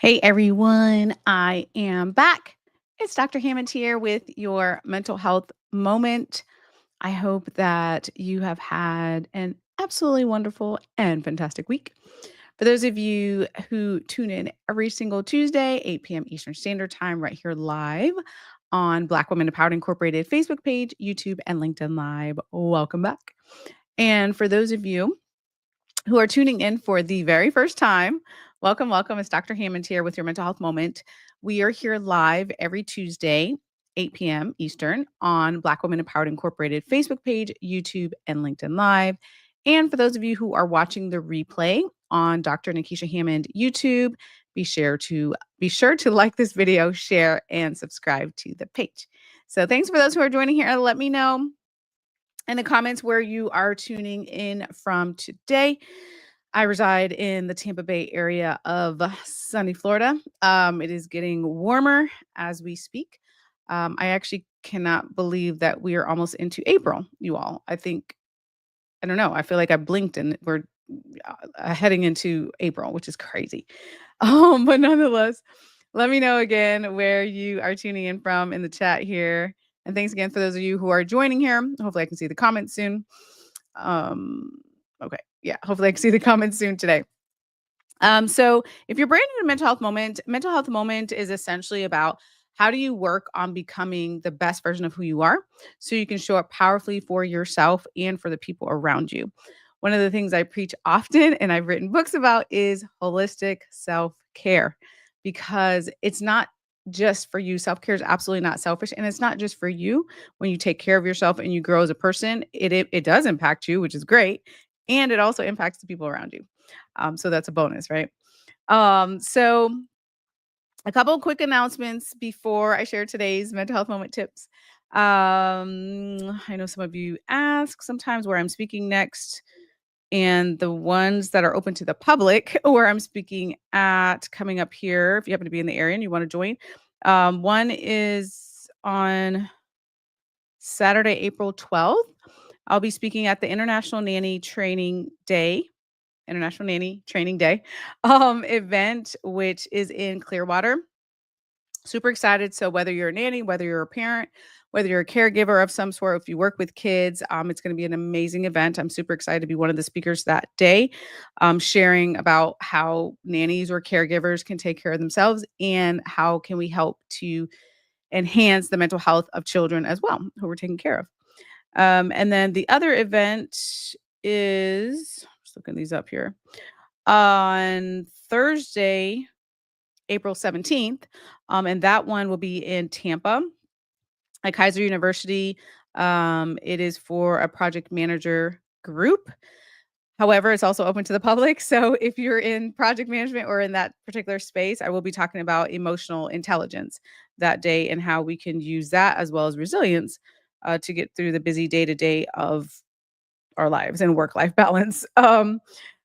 Hey everyone, I am back. It's Dr. Hammond here with your mental health moment. I hope that you have had an absolutely wonderful and fantastic week. For those of you who tune in every single Tuesday, 8 p.m. Eastern Standard Time, right here live on Black Women Empowered Incorporated Facebook page, YouTube, and LinkedIn Live, welcome back. And for those of you who are tuning in for the very first time, welcome, welcome. It's Dr. Hammond here with your mental health moment. We are here live every Tuesday, 8 p.m. Eastern on Black Women Empowered Incorporated Facebook page, YouTube, and LinkedIn Live. And for those of you who are watching the replay on Dr. Nikisha Hammond YouTube, be sure to like this video, share, and subscribe to the page. So thanks for those who are joining here. Let me know in the comments where you are tuning in from today. I reside in the Tampa Bay area of sunny Florida. It is getting warmer as we speak. I actually cannot believe that we are almost into April, you all. I don't know. I feel like I blinked and we're heading into April, which is crazy. But nonetheless, let me know again where you are tuning in from in the chat here. And thanks again for those of you who are joining here. Hopefully I can see the comments soon. Okay. Yeah, hopefully I can see the comments soon today. So if you're brand new to mental health moment is essentially about how do you work on becoming the best version of who you are so you can show up powerfully for yourself and for the people around you. One of the things I preach often and I've written books about is holistic self-care because it's not just for you. Self-care is absolutely not selfish. And it's not just for you. When you take care of yourself and you grow as a person, it does impact you, which is great. And it also impacts the people around you. So that's a bonus, right? So a couple of quick announcements before I share today's mental health moment tips. I know some of you ask sometimes where I'm speaking next, and the ones that are open to the public where I'm speaking at coming up here, if you happen to be in the area and you want to join. One is on Saturday, April 12th. I'll be speaking at the International Nanny Training Day event, which is in Clearwater. Super excited. So whether you're a nanny, whether you're a parent, whether you're a caregiver of some sort, if you work with kids, it's going to be an amazing event. I'm super excited to be one of the speakers that day, sharing about how nannies or caregivers can take care of themselves and how can we help to enhance the mental health of children as well who we're taking care of. And then the other event is, just looking these up here, on Thursday, April 17th. And that one will be in Tampa at Kaiser University. It is for a project manager group. However, it's also open to the public. So if you're in project management or in that particular space, I will be talking about emotional intelligence that day and how we can use that as well as resilience to get through the busy day-to-day of our lives and work-life balance.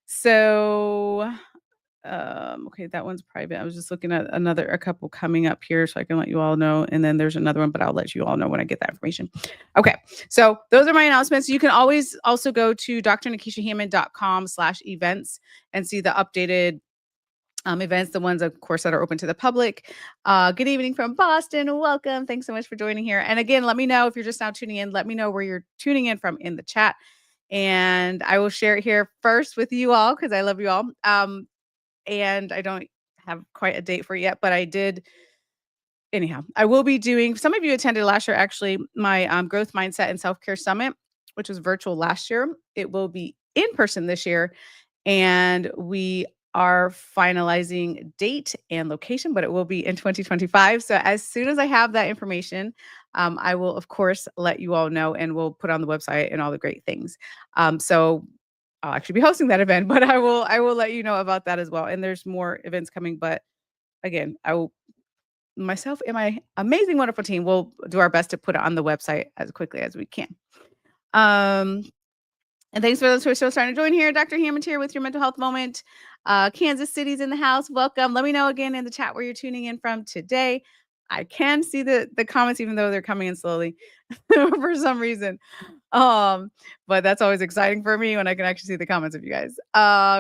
So okay, that one's private. I was just looking at a couple coming up here so I can let you all know. And then there's another one, but I'll let you all know when I get that information. Okay. So those are my announcements. You can always also go to drnikishahammond.com/events and see the updated events, the ones, of course, that are open to the public. Good evening from Boston. Welcome. Thanks so much for joining here. And again, let me know if you're just now tuning in. Let me know where you're tuning in from in the chat. And I will share it here first with you all because I love you all. And I don't have quite a date for it yet, but I did. Anyhow, I will be doing, some of you attended last year, actually, my growth mindset and self-care summit, which was virtual last year. It will be in person this year. And we are finalizing date and location, but it will be in 2025. So as soon as I have that information, I will, of course, let you all know and we'll put on the website and all the great things. So I'll actually be hosting that event, but I will let you know about that as well. And there's more events coming, but again, myself and my amazing, wonderful team will do our best to put it on the website as quickly as we can. And thanks for those who are still starting to join here. Dr. Hammond here with your mental health moment. Kansas City's in the house. Welcome. Let me know again in the chat where you're tuning in from today. I can see the comments even though they're coming in slowly for some reason. Um, but that's always exciting for me when I can actually see the comments of you guys.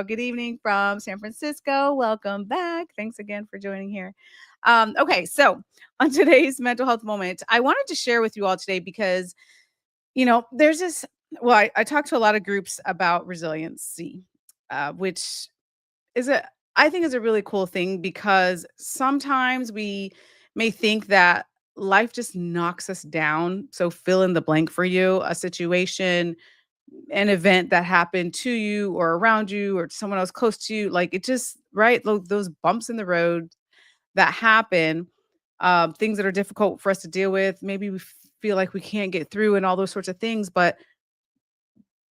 Good evening from San Francisco. Welcome back. Thanks again for joining here. Okay, so on today's mental health moment, I wanted to share with you all today because there's this. Well, I talk to a lot of groups about resiliency, which is a I think is a really cool thing because sometimes we may think that life just knocks us down. So fill in the blank for you, a situation, an event that happened to you or around you or someone else close to you. Like it just, right? Those bumps in the road that happen, things that are difficult for us to deal with. Maybe we feel like we can't get through and all those sorts of things. But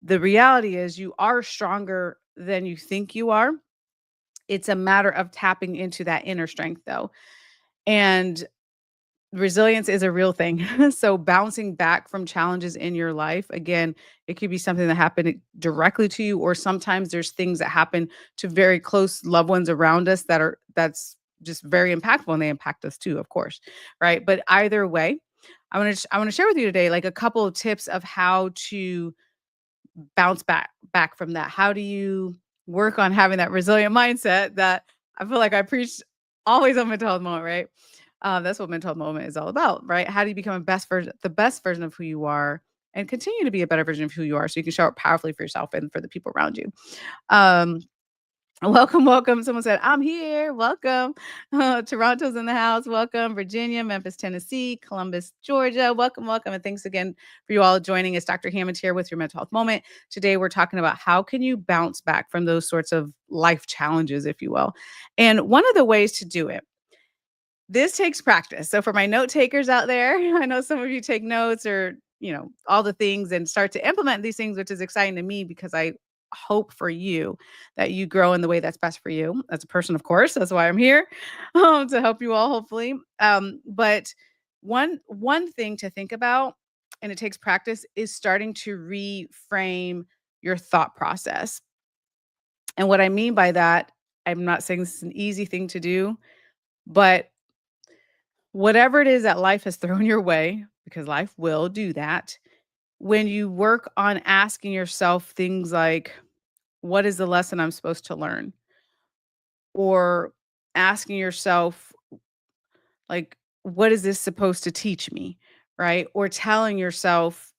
the reality is you are stronger than you think you are. It's a matter of tapping into that inner strength though. And resilience is a real thing. So bouncing back from challenges in your life, again, it could be something that happened directly to you, or sometimes there's things that happen to very close loved ones around us that's just very impactful and they impact us too, of course. Right. But either way, I want to share with you today like a couple of tips of how to bounce back from that? How do you work on having that resilient mindset that I feel like I preach always on mental health moment, right? That's what mental health moment is all about, right? How do you become the best version of who you are and continue to be a better version of who you are so you can show up powerfully for yourself and for the people around you. Um, Welcome, welcome. Someone said, I'm here. Welcome. Toronto's in the house. Welcome. Virginia, Memphis, Tennessee, Columbus, Georgia. Welcome, welcome. And thanks again for you all joining us. Dr. Hammond here with your mental health moment. Today, we're talking about how can you bounce back from those sorts of life challenges, if you will. And one of the ways to do it, this takes practice. So for my note takers out there, I know some of you take notes or, all the things and start to implement these things, which is exciting to me because I hope for you that you grow in the way that's best for you as a person, of course. That's why I'm here to help you all, hopefully. But one thing to think about, and it takes practice, is starting to reframe your thought process. And what I mean by that, I'm not saying this is an easy thing to do, but whatever it is that life has thrown your way, because life will do that, when you work on asking yourself things like, what is the lesson I'm supposed to learn? Or asking yourself, like, what is this supposed to teach me? Right. Or telling yourself,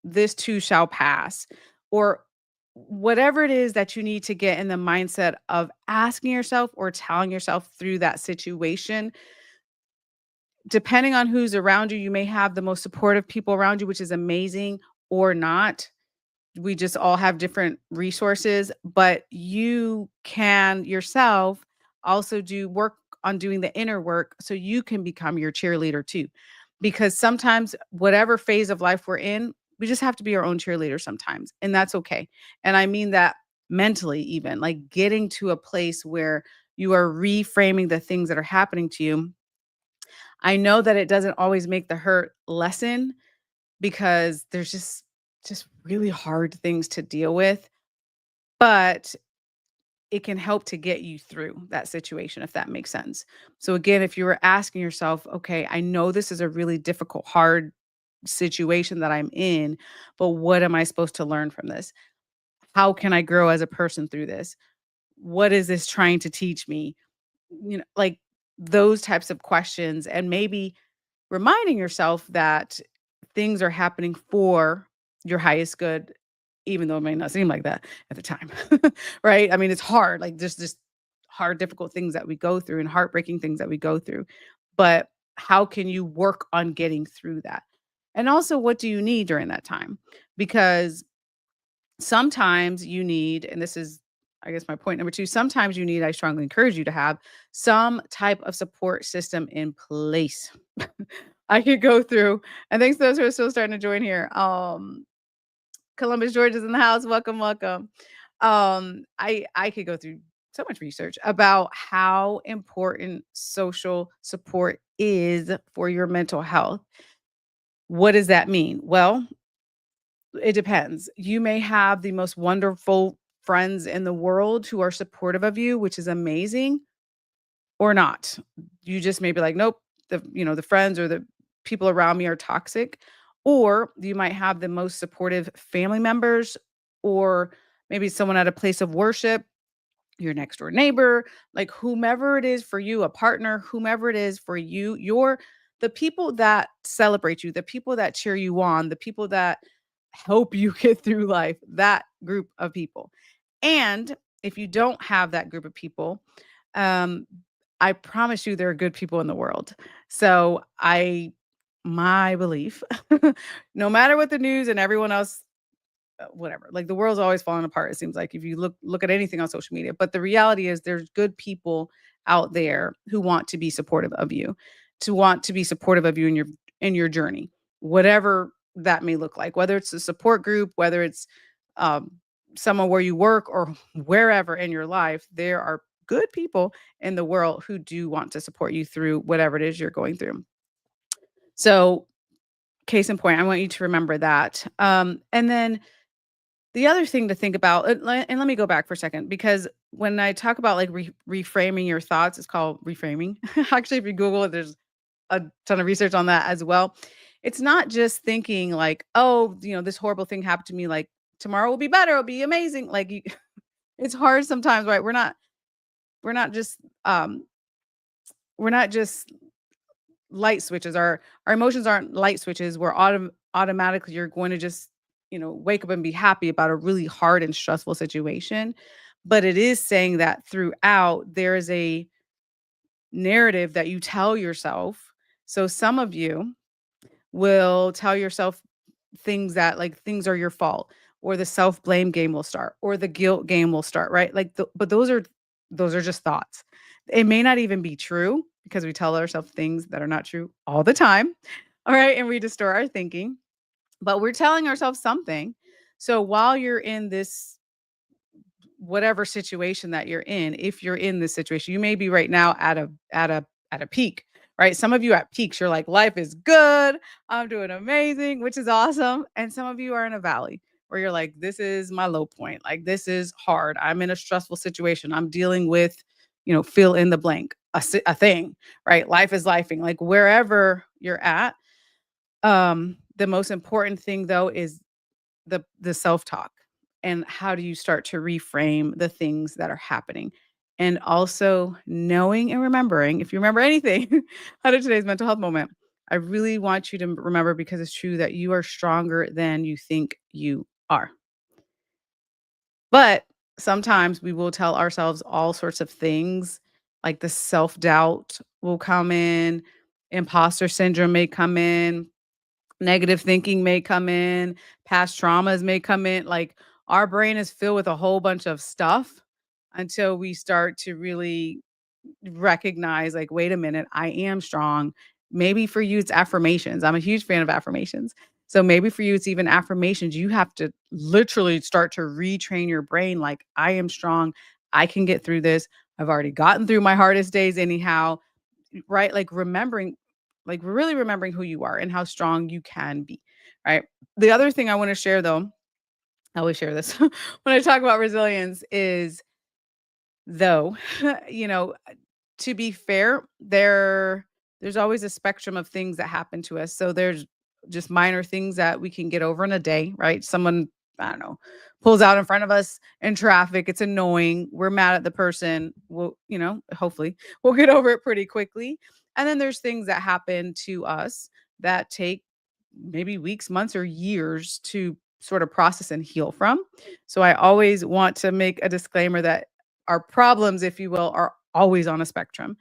this too shall pass. Or whatever it is that you need to get in the mindset of asking yourself or telling yourself through that situation. Depending on who's around you, you may have the most supportive people around you, which is amazing, or not. We just all have different resources, but you can yourself also do work on doing the inner work so you can become your cheerleader too. Because sometimes, whatever phase of life we're in, we just have to be our own cheerleader sometimes, and that's okay. And I mean that mentally, even like getting to a place where you are reframing the things that are happening to you. I know that it doesn't always make the hurt lessen because there's just really hard things to deal with, but it can help to get you through that situation, if that makes sense. So again, if you were asking yourself, okay, I know this is a really difficult, hard situation that I'm in, but what am I supposed to learn from this? How can I grow as a person through this? What is this trying to teach me? Like those types of questions, and maybe reminding yourself that things are happening for your highest good, even though it may not seem like that at the time, right? I mean, it's hard. Like there's just hard, difficult things that we go through and heartbreaking things that we go through. But how can you work on getting through that? And also, what do you need during that time? Because sometimes you need, and this is, I guess, my point number two, sometimes you need, I strongly encourage you to have some type of support system in place. I could go through, and thanks to those who are still starting to join here. Columbus, Georgia's in the house. Welcome, welcome. I could go through so much research about how important social support is for your mental health. What does that mean? Well, it depends. You may have the most wonderful friends in the world who are supportive of you, which is amazing, or not. You just may be like, nope. the friends or the people around me are toxic, or you might have the most supportive family members, or maybe someone at a place of worship, your next door neighbor, like whomever it is for you, a partner, whomever it is for you, the people that celebrate you, the people that cheer you on, the people that help you get through life, that group of people. And if you don't have that group of people, um, I promise you there are good people in the world. So my belief, no matter what the news and everyone else whatever. Like the world's always falling apart. It seems like if you look at anything on social media. But the reality is there's good people out there who want to be supportive of you, to want to be supportive of you in your journey, whatever that may look like, whether it's a support group, whether it's um, someone where you work or wherever in your life, there are good people in the world who do want to support you through whatever it is you're going through. So, case in point, I want you to remember that. And then the other thing to think about, and let me go back for a second, because when I talk about like reframing your thoughts, it's called reframing. Actually, if you Google it, there's a ton of research on that as well. It's not just thinking like, oh, this horrible thing happened to me. Like tomorrow will be better. It'll be amazing. Like it's hard sometimes, right? We're not just we're not just light switches. Our emotions aren't light switches. We're automatically you're going to just, wake up and be happy about a really hard and stressful situation. But it is saying that throughout there is a narrative that you tell yourself. So some of you will tell yourself things that like things are your fault, or the self-blame game will start, or the guilt game will start, right? But those are just thoughts. It may not even be true because we tell ourselves things that are not true all the time. All right, and we distort our thinking, but we're telling ourselves something. So while you're in this whatever situation that you're in, if you're in this situation, you may be right now at a peak, right? Some of you at peaks, you're like, life is good, I'm doing amazing, which is awesome. And some of you are in a valley where you're like, this is my low point. Like this is hard. I'm in a stressful situation. I'm dealing with, fill in the blank, a thing, right? Life is lifing. Like wherever you're at, the most important thing though is the self-talk, and how do you start to reframe the things that are happening, and also knowing and remembering, if you remember anything out of today's mental health moment, I really want you to remember, because it's true, that you are stronger than you think you are. But sometimes we will tell ourselves all sorts of things, like the self-doubt will come in, imposter syndrome may come in, negative thinking may come in, past traumas may come in. Like our brain is filled with a whole bunch of stuff until we start to really recognize, like, wait a minute, I am strong. Maybe for you, it's affirmations. I'm a huge fan of affirmations. So maybe for you, it's even affirmations. You have to literally start to retrain your brain, like, I am strong. I can get through this. I've already gotten through my hardest days anyhow, right? Like remembering, like really remembering who you are and how strong you can be, right? The other thing I want to share though, I always share this when I talk about resilience is though, you know, to be fair, there's always a spectrum of things that happen to us. So there's just minor things that we can get over in a day, right? Someone, I don't know, pulls out in front of us in traffic. It's annoying. We're mad at the person. We'll, hopefully we'll get over it pretty quickly. And then there's things that happen to us that take maybe weeks, months, or years to sort of process and heal from. So I always want to make a disclaimer that our problems, if you will, are always on a spectrum.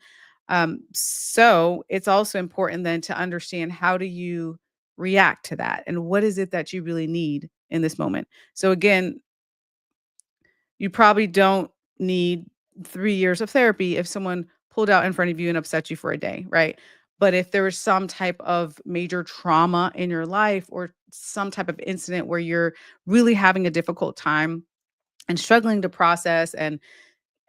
So it's also important then to understand, how do you react to that? And what is it that you really need in this moment? So again, you probably don't need 3 years of therapy if someone pulled out in front of you and upset you for a day, right? But if there was some type of major trauma in your life, or some type of incident where you're really having a difficult time and struggling to process, and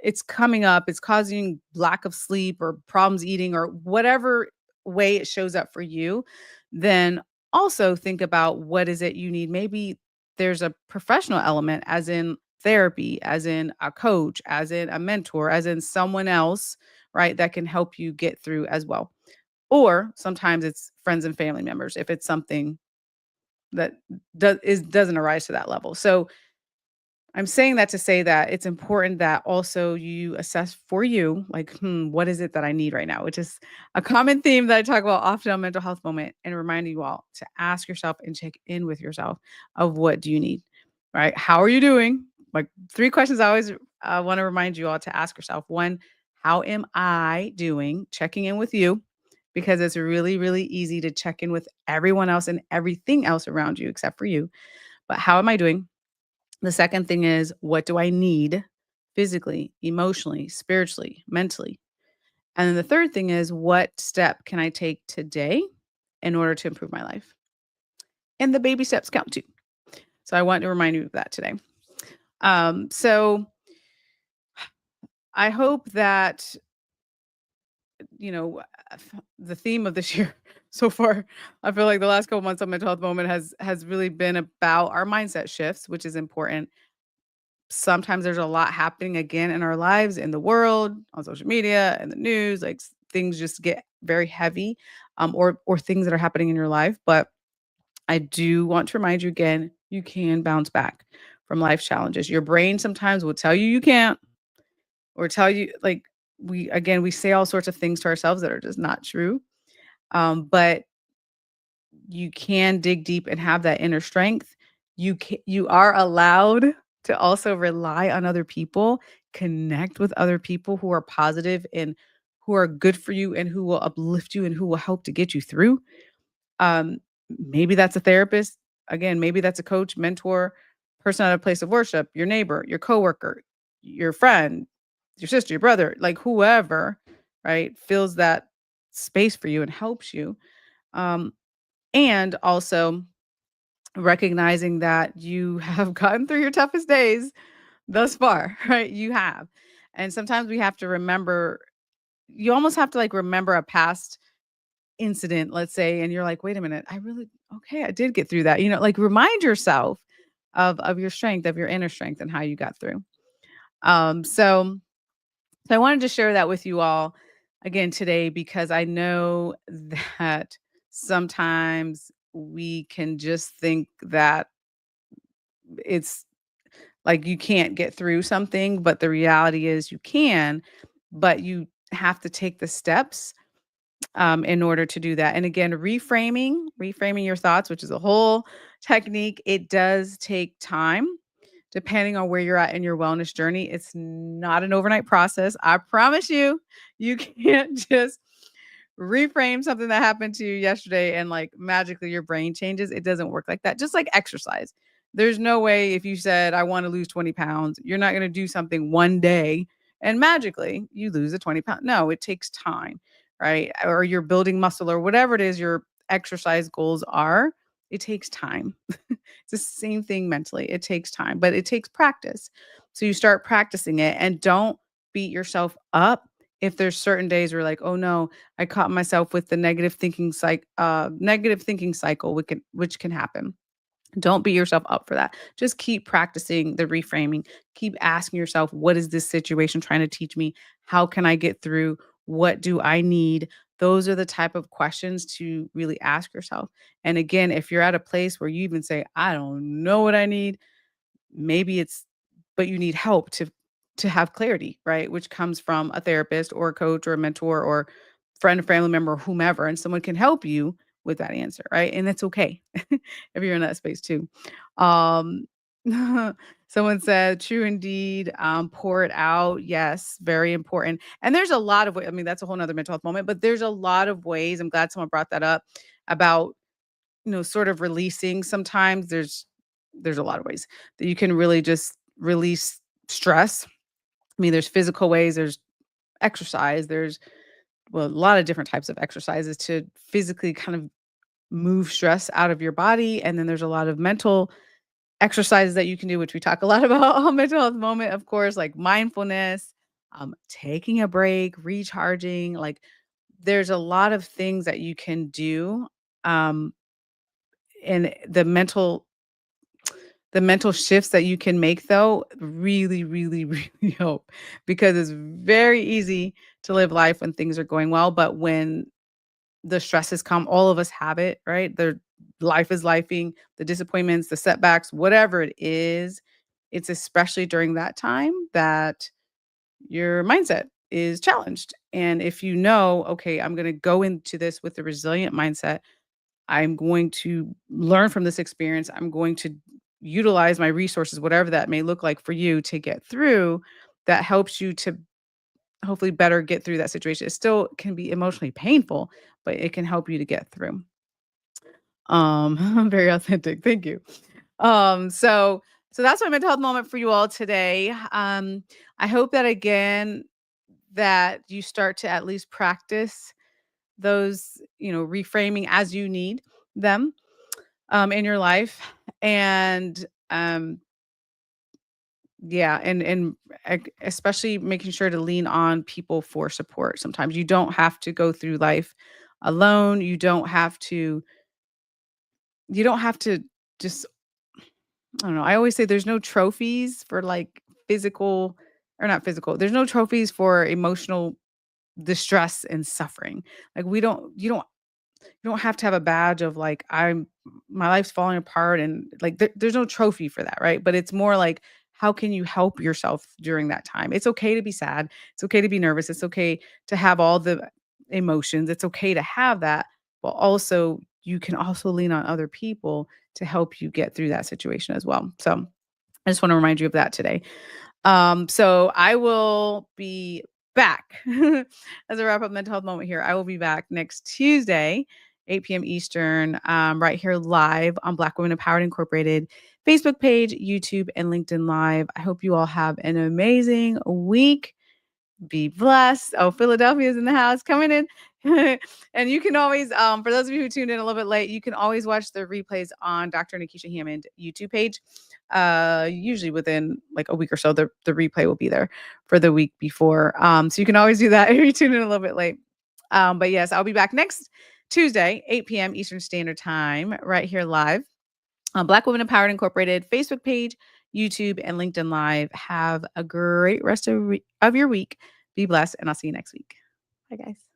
it's coming up, it's causing lack of sleep or problems eating or whatever way it shows up for you, then also think about, what is it you need? Maybe there's a professional element, as in therapy, as in a coach, as in a mentor, as in someone else, right, that can help you get through as well. Or sometimes it's friends and family members if it's something that doesn't arise to that level. So I'm saying that to say that it's important that also you assess for you, like, what is it that I need right now? Which is a common theme that I talk about often on Mental Health Moment, and reminding you all to ask yourself and check in with yourself of what do you need, right? How are you doing? Like 3 questions I always want to remind you all to ask yourself. One, how am I doing? Checking in with you, because it's really, really easy to check in with everyone else and everything else around you except for you. But how am I doing? The second thing is, what do I need physically, emotionally, spiritually, mentally? And then the third thing is, what step can I take today in order to improve my life? And the baby steps count too. So I want to remind you of that today. So I hope that, the theme of this year so far, I feel like the last couple months on Mental Health Moment has really been about our mindset shifts, which is important. Sometimes there's a lot happening again in our lives, in the world, on social media, and the news, like things just get very heavy, or things that are happening in your life. But I do want to remind you again, you can bounce back from life challenges. Your brain sometimes will tell you you can't, or tell you like we say all sorts of things to ourselves that are just not true. But you can dig deep and have that inner strength. You are allowed to also rely on other people, connect with other people who are positive and who are good for you and who will uplift you and who will help to get you through. Maybe that's a therapist. Again, maybe that's a coach, mentor, person at a place of worship, your neighbor, your coworker, your friend, your sister, your brother, like whoever, right, fills that space for you and helps you. Um, and also recognizing that you have gotten through your toughest days thus far, right? You have. And sometimes we have to remember, you almost have to like remember a past incident, let's say, and you're like, wait a minute, okay, I did get through that. Like remind yourself of your strength, of your inner strength and how you got through. So I wanted to share that with you all again today because I know that sometimes we can just think that it's like you can't get through something, but the reality is you can, but you have to take the steps in order to do that. And again, reframing your thoughts, which is a whole technique. It does take time depending on where you're at in your wellness journey. It's not an overnight process. I promise you, you can't just reframe something that happened to you yesterday and like magically your brain changes. It doesn't work like that. Just like exercise. There's no way if you said, I want to lose 20 pounds, you're not going to do something one day and magically you lose the 20 pounds. No, it takes time, right? Or you're building muscle or whatever it is your exercise goals are. It takes time. It's the same thing mentally. It takes time, but it takes practice. So you start practicing it and don't beat yourself up if there's certain days where like, oh no, I caught myself with the negative thinking cycle, which can happen. Don't beat yourself up for that. Just keep practicing the reframing. Keep asking yourself, what is this situation trying to teach me? How can I get through? What do I need? Those are the type of questions to really ask yourself. And again, if you're at a place where you even say, I don't know what I need, maybe it's but you need help to have clarity, right? Which comes from a therapist or a coach or a mentor or friend, family member, or whomever, and someone can help you with that answer, right? And it's okay if you're in that space too. Um, someone said, "True indeed." Pour it out. Yes, very important. And there's a lot of ways. I mean, that's a whole nother mental health moment, but there's a lot of ways. I'm glad someone brought that up about sort of releasing. Sometimes there's a lot of ways that you can really just release stress. I mean, there's physical ways, there's exercise, there's well, a lot of different types of exercises to physically kind of move stress out of your body. And then there's a lot of mental exercises that you can do, which we talk a lot about on mental health moment, of course, like mindfulness, taking a break, recharging. Like there's a lot of things that you can do. Um, and the mental shifts that you can make though really, really, really help because it's very easy to live life when things are going well, but when the stresses come. All of us have it, right? The life is lifing, the disappointments, the setbacks, whatever it is. It's especially during that time that your mindset is challenged. And if you know, okay, I'm going to go into this with a resilient mindset, I'm going to learn from this experience, I'm going to utilize my resources, whatever that may look like for you to get through, that helps you to hopefully better get through that situation. It still can be emotionally painful, but it can help you to get through. Very authentic. Thank you. So that's my mental health moment for you all today. I hope that again that you start to at least practice those, reframing as you need them in your life. And yeah, and especially making sure to lean on people for support. Sometimes you don't have to go through life alone. You don't have to just, I don't know. I always say there's no trophies for like physical or not physical. There's no trophies for emotional distress and suffering. Like you don't have to have a badge of like my life's falling apart and like there's no trophy for that, right? But it's more like how can you help yourself during that time? It's okay to be sad. It's okay to be nervous. It's okay to have all the emotions. It's okay to have that, but also you can also lean on other people to help you get through that situation as well. So I just want to remind you of that today. So I will be back as a wrap up mental health moment here. I will be back next Tuesday, 8 p.m. Eastern, right here live on Black Women Empowered Incorporated Facebook page, YouTube, and LinkedIn Live. I hope you all have an amazing week. Be blessed. Oh, Philadelphia is in the house coming in. And you can always, for those of you who tuned in a little bit late, you can always watch the replays on Dr. Nikisha Hammond YouTube page. Usually within like a week or so, the replay will be there for the week before. So you can always do that if you tune in a little bit late. But yes, I'll be back next Tuesday, 8 p.m. Eastern Standard Time, right here live on Black Women Empowered Incorporated Facebook page, YouTube, and LinkedIn Live. Have a great rest of your week. Be blessed, and I'll see you next week. Bye, guys.